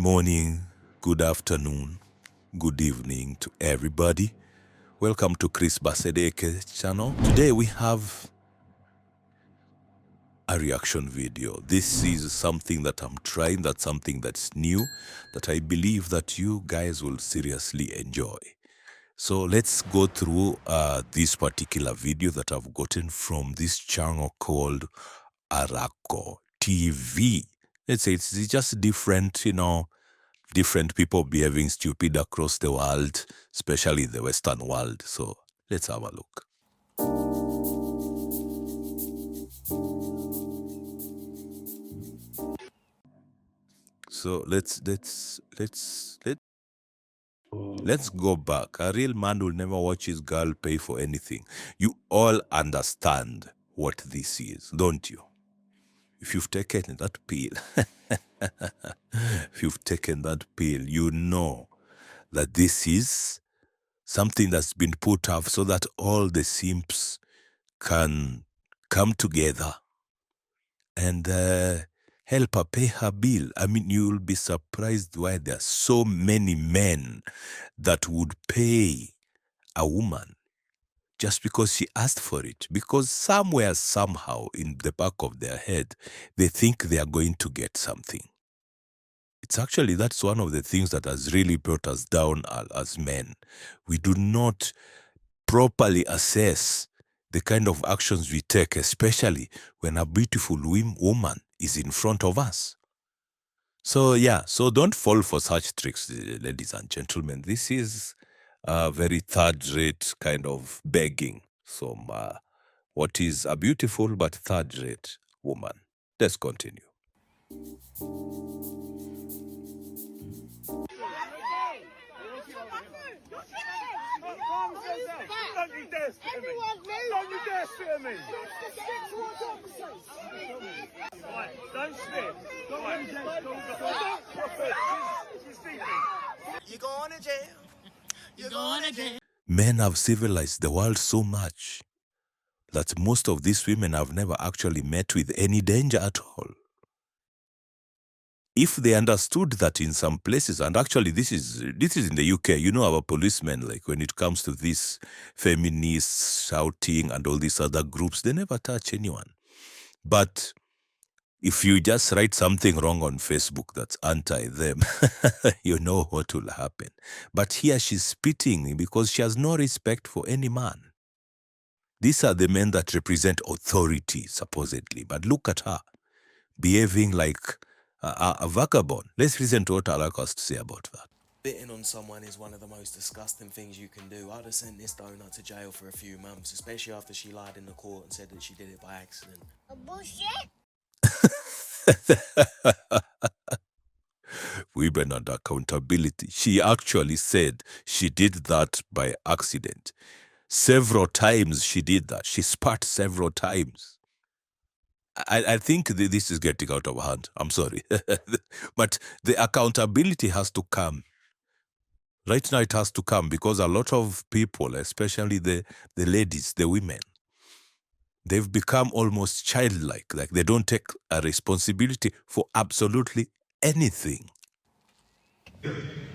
morning, good afternoon, good evening to everybody. Welcome to Chris Basedeke channel. Today we have a reaction video. This is something that I'm trying, that's something that's new, that I believe that you guys will seriously enjoy. So let's go through this particular video that I've gotten from this channel called Arako TV. Let's say it's just different, different people behaving stupid across the world, especially the Western world. So let's have a look. So let's go back. A real man will never watch his girl pay for anything. You all understand what this is, don't you? If you've taken that pill, you know that this is something that's been put up so that all the simps can come together and help her pay her bill. I mean, you'll be surprised why there are so many men that would pay a woman just because she asked for it. Because somewhere, somehow, in the back of their head, they think they are going to get something. It's actually, that's one of the things that has really brought us down as men. We do not properly assess the kind of actions we take, especially when a beautiful woman is in front of us. So yeah, so don't fall for such tricks, ladies and gentlemen. This is a very third-rate kind of begging from what is a beautiful but third-rate woman. Let's continue. Don't you dare spit at me! Don't you dare spit at me! Right, don't spit. You're going to jail. You're going to jail. Men have civilized the world so much that most of these women have never actually met with any danger at all. If they understood that in some places, and actually this is in the UK, you know, our policemen, like when it comes to this feminists shouting and all these other groups, they never touch anyone. But if you just write something wrong on Facebook that's anti them, you know what will happen. But here she's spitting because she has no respect for any man. These are the men that represent authority, supposedly. But look at her, behaving like a vagabond. Let's listen to what Alaka has to say about that. Spitting on someone is one of the most disgusting things you can do. I'd have sent this donut to jail for a few months, especially after she lied in the court and said that she did it by accident. Bullshit! Women and accountability. She actually said she did that by accident. Several times she did that. She spat several times. I think this is getting out of hand. I'm sorry. But the accountability has to come. Right now it has to come because a lot of people, especially the ladies, the women, they've become almost childlike. Like they don't take a responsibility for absolutely anything.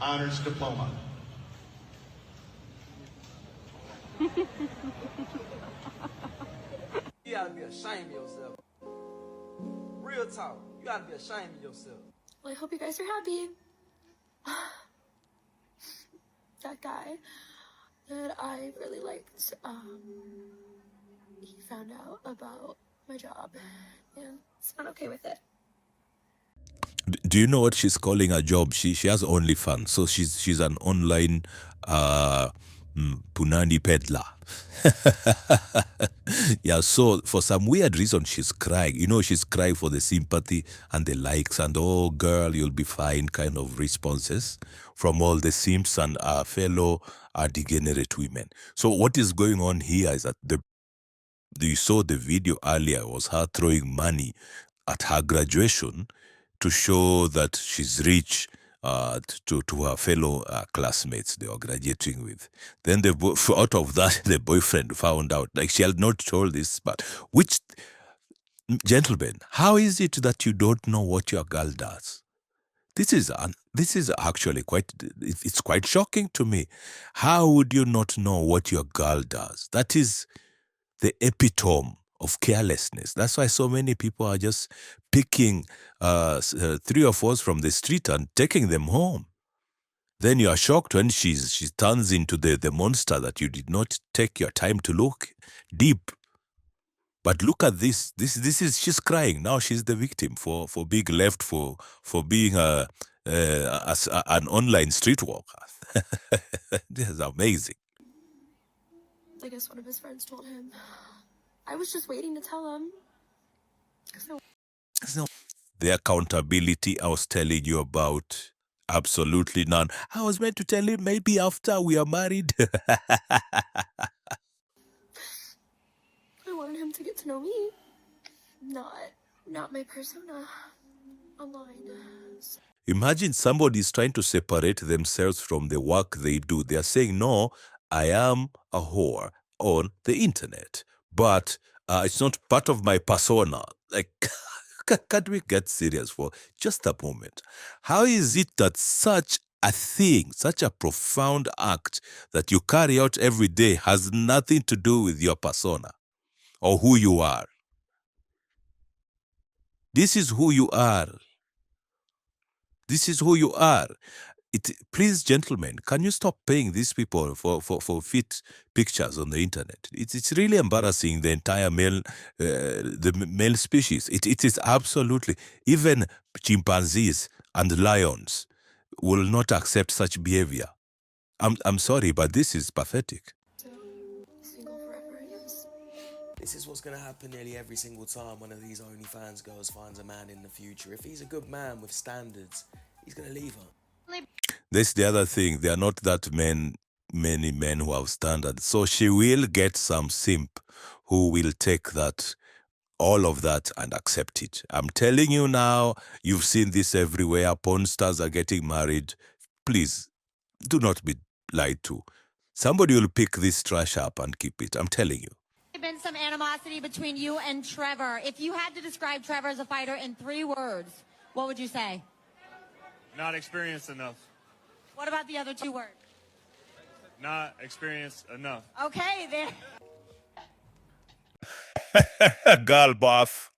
Honors diploma. You gotta be ashamed of yourself. Real talk. You gotta be ashamed of yourself. Well, I hope you guys are happy. That guy that I really liked, he found out about my job and it's not okay with it. Do you know what she's calling a job? She has OnlyFans, so she's an online punani peddler. Yeah, so for some weird reason she's crying. You know, she's crying for the sympathy and the likes and oh girl, you'll be fine kind of responses from all the simps and fellow degenerate women. So what is going on here is that you saw the video earlier was her throwing money at her graduation to show that she's rich to her fellow classmates they were graduating with. Then out of that, the boyfriend found out. Like, she had not told this, but gentlemen, how is it that you don't know what your girl does? This is actually it's quite shocking to me. How would you not know what your girl does? That is the epitome of carelessness. That's why so many people are just picking 3 or 4 from the street and taking them home. Then you are shocked when she turns into the monster that you did not take your time to look deep. But look at this. This is she's crying now. She's the victim for being left for being an online streetwalker. This is amazing. I guess one of his friends told him. I was just waiting to tell him. So, the accountability I was telling you about, absolutely none. I was meant to tell him maybe after we are married. I wanted him to get to know me, not my persona online. Imagine somebody is trying to separate themselves from the work they do. They are saying, no, I am a whore on the internet, but it's not part of my persona. Like, can't we get serious for just a moment? How is it that such a thing, such a profound act that you carry out every day has nothing to do with your persona or who you are? This is who you are. This is who you are. Please, gentlemen, can you stop paying these people for fit pictures on the internet? It's really embarrassing the entire male species. It is absolutely, even chimpanzees and lions will not accept such behavior. I'm sorry, but this is pathetic. Single forever, I guess. This is what's going to happen nearly every single time one of these OnlyFans girls finds a man in the future. If he's a good man with standards, he's going to leave her. That's the other thing. There are not that many men who have standards. So she will get some simp who will take all of that and accept it. I'm telling you now, you've seen this everywhere. Porn stars are getting married. Please, do not be lied to. Somebody will pick this trash up and keep it. I'm telling you. Been some animosity between you and Trevor. If you had to describe Trevor as a fighter in 3 words, what would you say? Not experienced enough. What about the other 2 words? Not experienced enough. Okay, there. Girl buff.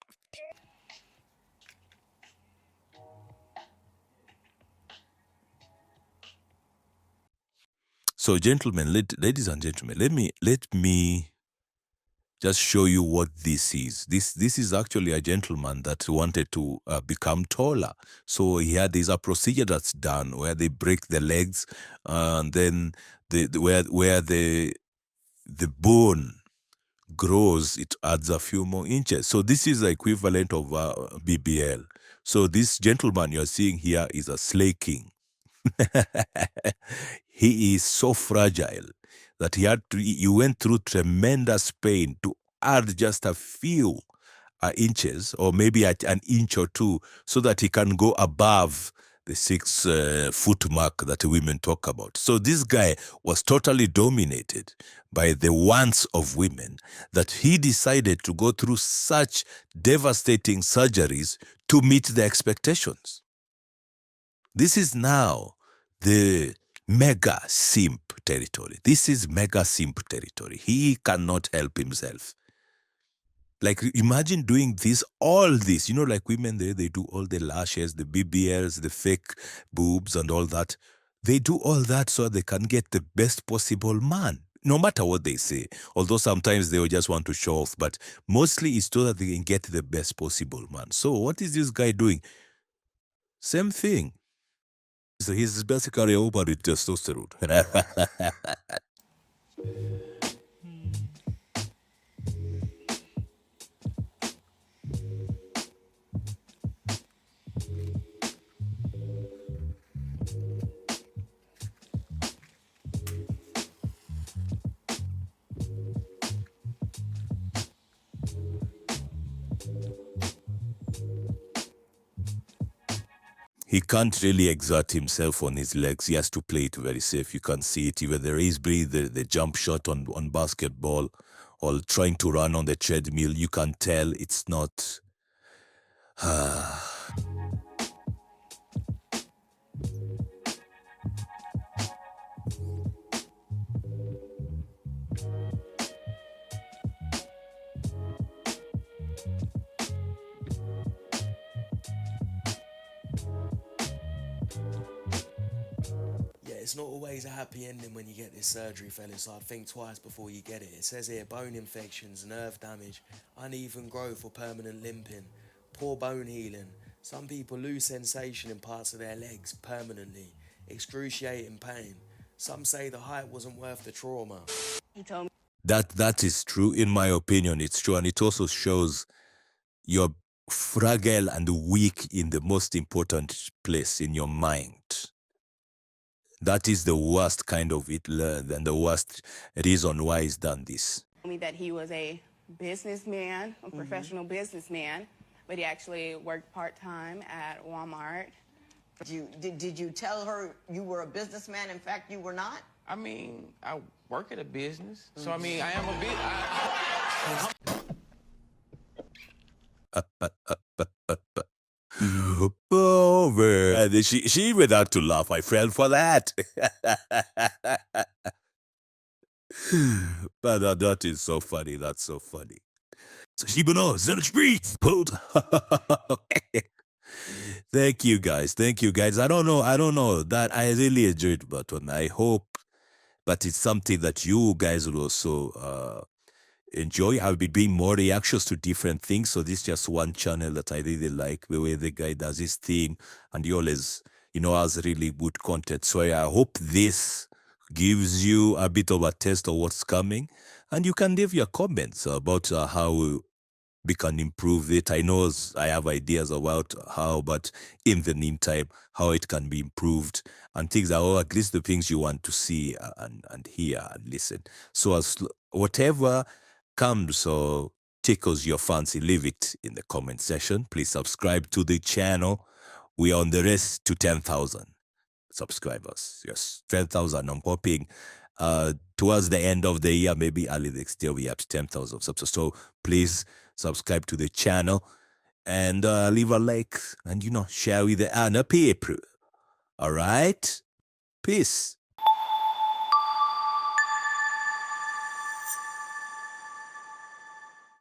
So, gentlemen, ladies and gentlemen, let me just show you what this is. This is actually a gentleman that wanted to become taller. So there's a procedure that's done where they break the legs, and then where the bone grows, it adds a few more inches. So this is the equivalent of BBL. So this gentleman you're seeing here is a slay king. He is so fragile that he went through tremendous pain to add just a few inches, or maybe an inch or 2, so that he can go above the 6 foot mark that women talk about. So this guy was totally dominated by the wants of women that he decided to go through such devastating surgeries to meet the expectations. This is now the mega simp territory. This is mega simp territory. He cannot help himself. Like, imagine doing all this, like women, they do all the lashes, the BBLs, the fake boobs and all that. They do all that so they can get the best possible man, no matter what they say. Although sometimes they will just want to show off, but mostly it's so that they can get the best possible man. So what is this guy doing? Same thing. So he's basically over with testosterone. He can't really exert himself on his legs. He has to play it very safe. You can see it. Even the raise breathe, the jump shot on basketball, or trying to run on the treadmill, you can tell it's not. it's not always a happy ending when you get this surgery, fellas, so I'd think twice before you get it. It says here, bone infections, nerve damage, uneven growth or permanent limping, poor bone healing. Some people lose sensation in parts of their legs permanently, excruciating pain. Some say the height wasn't worth the trauma. He told me That is true. In my opinion, it's true. And it also shows you're fragile and weak in the most important place in your mind. That is the worst kind of Hitler and the worst reason why he's done this. that he was a businessman, a professional businessman, but he actually worked part-time at Walmart. Did you tell her you were a businessman? In fact, you were not? I mean, I work at a business, so I mean, I am a bit. Over. And she went out to laugh. I fell for that. But that is so funny. That's so funny. So she knows the streets pulled. Thank you guys. I don't know that I really enjoyed that one. I hope, but it's something that you guys will also enjoy. I'll be doing more reactions to different things. So this is just one channel that I really like, the way the guy does his thing, and he always, has really good content. So I hope this gives you a bit of a taste of what's coming, and you can leave your comments about how we can improve it. I know I have ideas about how, but in the meantime, how it can be improved, and things are all at least the things you want to see and hear and listen. So as whatever comes or tickles your fancy, leave it in the comment section. Please subscribe to the channel. We are on the race to 10,000 subscribers. Yes, 10,000. I'm hoping towards the end of the year, maybe early next year, we have 10,000 subscribers. So please subscribe to the channel and leave a like and, share with the other people. All right? Peace.